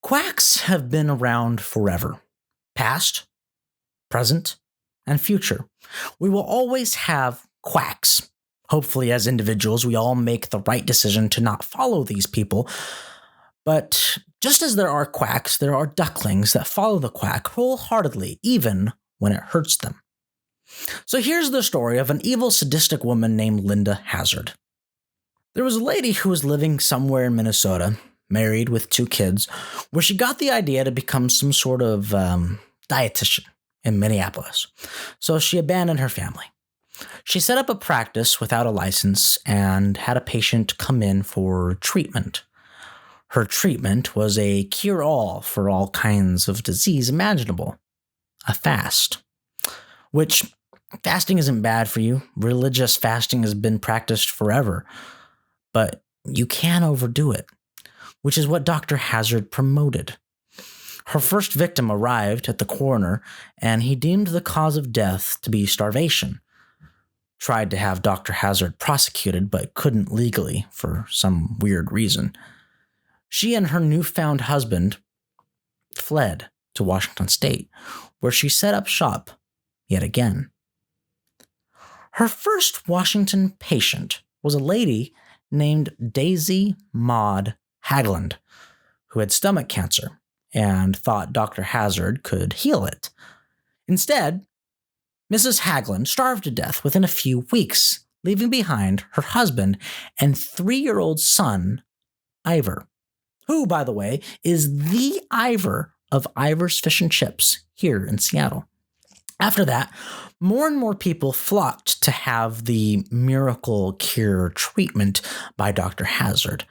Quacks have been around forever. Past, present, and future. We will always have quacks. Hopefully, as individuals, we all make the right decision to not follow these people. But just as there are quacks, there are ducklings that follow the quack wholeheartedly, even when it hurts them. So here's the story of an evil, sadistic woman named Linda Hazzard. There was a lady who was living somewhere in Minnesota, married with 2 kids, where she got the idea to become some sort of dietitian in Minneapolis. So she abandoned her family. She set up a practice without a license and had a patient come in for treatment. Her treatment was a cure-all for all kinds of disease imaginable. A fast. Which, fasting isn't bad for you. Religious fasting has been practiced forever. But you can overdo it, which is what Dr. Hazzard promoted. Her first victim arrived at the coroner, and he deemed the cause of death to be starvation. Tried to have Dr. Hazzard prosecuted, but couldn't legally for some weird reason. She and her newfound husband fled to Washington State, where she set up shop yet again. Her first Washington patient was a lady named Daisy Maud Haglund, who had stomach cancer and thought Dr. Hazzard could heal it. Instead, Mrs. Haglund starved to death within a few weeks, leaving behind her husband and 3-year-old son, Ivor, who, by the way, is the Ivor of Ivor's Fish and Chips here in Seattle. After that, more and more people flocked to have the miracle cure treatment by Dr. Hazzard.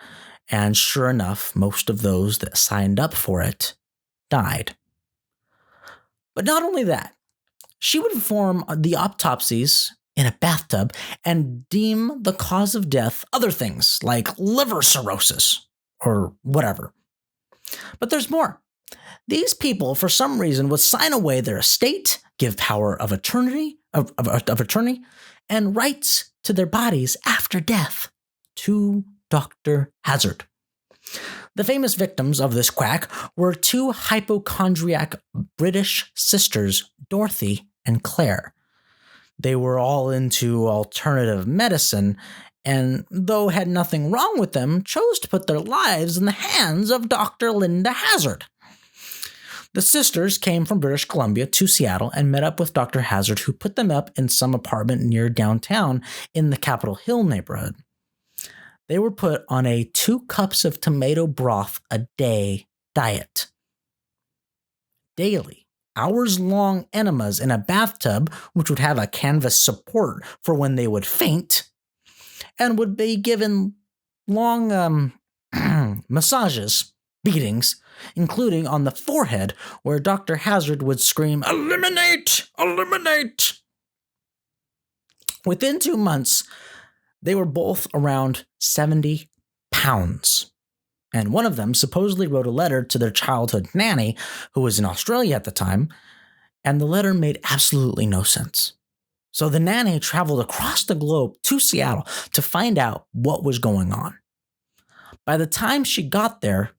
And sure enough, most of those that signed up for it died. But not only that, she would perform the autopsies in a bathtub and deem the cause of death other things like liver cirrhosis or whatever. But there's more. These people, for some reason, would sign away their estate, give power of attorney, and rights to their bodies after death to Dr. Hazzard. The famous victims of this quack were 2 hypochondriac British sisters, Dorothy and Claire. They were all into alternative medicine, and though had nothing wrong with them, chose to put their lives in the hands of Dr. Linda Hazzard. The sisters came from British Columbia to Seattle and met up with Dr. Hazzard, who put them up in some apartment near downtown in the Capitol Hill neighborhood. They were put on a 2 cups of tomato broth a day diet. Daily, hours-long enemas in a bathtub, which would have a canvas support for when they would faint, and would be given long massages, beatings, including on the forehead, where Dr. Hazzard would scream, "Eliminate! Eliminate!" Within 2 months, they were both around 70 pounds. And one of them supposedly wrote a letter to their childhood nanny, who was in Australia at the time, and the letter made absolutely no sense. So the nanny traveled across the globe to Seattle to find out what was going on. By the time she got there,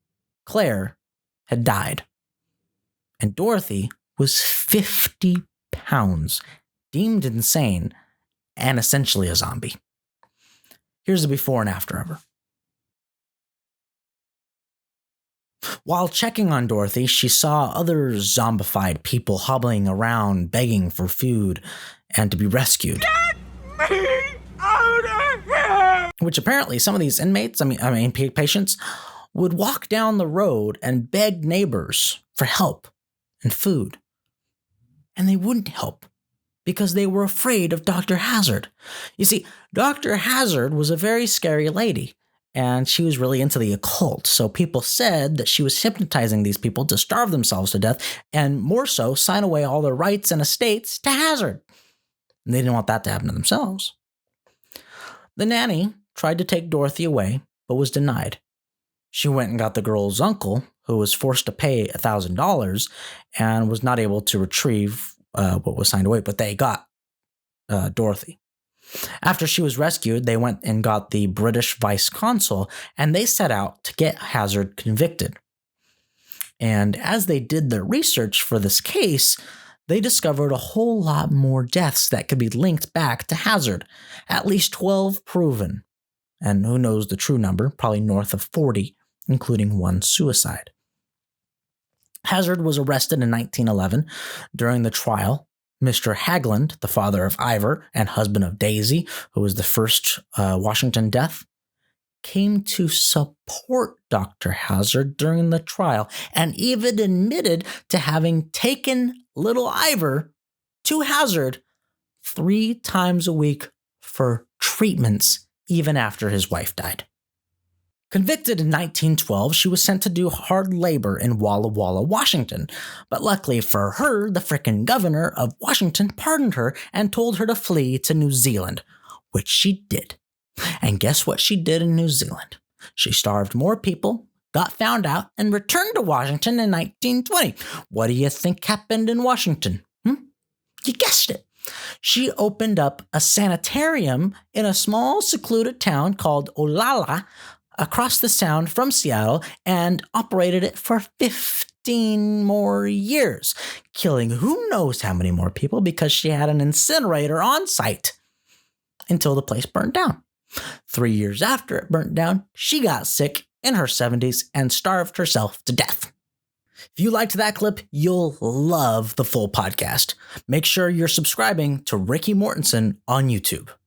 Claire had died. And Dorothy was 50 pounds, deemed insane, and essentially a zombie. Here's the before and after of her. While checking on Dorothy, she saw other zombified people hobbling around begging for food and to be rescued. Get me out of here! Which apparently some of these inmates, patients, would walk down the road and beg neighbors for help and food. And they wouldn't help because they were afraid of Dr. Hazzard. You see, Dr. Hazzard was a very scary lady, and she was really into the occult. So people said that she was hypnotizing these people to starve themselves to death, and more so, sign away all their rights and estates to Hazzard. And they didn't want that to happen to themselves. The nanny tried to take Dorothy away, but was denied. She went and got the girl's uncle, who was forced to pay $1,000 and was not able to retrieve what was signed away, but they got Dorothy. After she was rescued, they went and got the British vice consul, and they set out to get Hazzard convicted. And as they did their research for this case, they discovered a whole lot more deaths that could be linked back to Hazzard. At least 12 proven. And who knows the true number, probably north of 40, including one suicide. Hazzard was arrested in 1911. During the trial, Mr. Haglund, the father of Ivor and husband of Daisy, who was the first Washington death, came to support Dr. Hazzard during the trial and even admitted to having taken little Ivor to Hazzard 3 times a week for treatments even after his wife died. Convicted in 1912, she was sent to do hard labor in Walla, Washington. But luckily for her, the frickin' governor of Washington pardoned her and told her to flee to New Zealand, which she did. And guess what she did in New Zealand? She starved more people, got found out, and returned to Washington in 1920. What do you think happened in Washington? You guessed it. She opened up a sanitarium in a small secluded town called Olalla across the Sound from Seattle and operated it for 15 more years, killing who knows how many more people because she had an incinerator on site until the place burned down. 3 years after it burnt down, she got sick in her 70s and starved herself to death. If you liked that clip, you'll love the full podcast. Make sure you're subscribing to Ricky Mortensen on YouTube.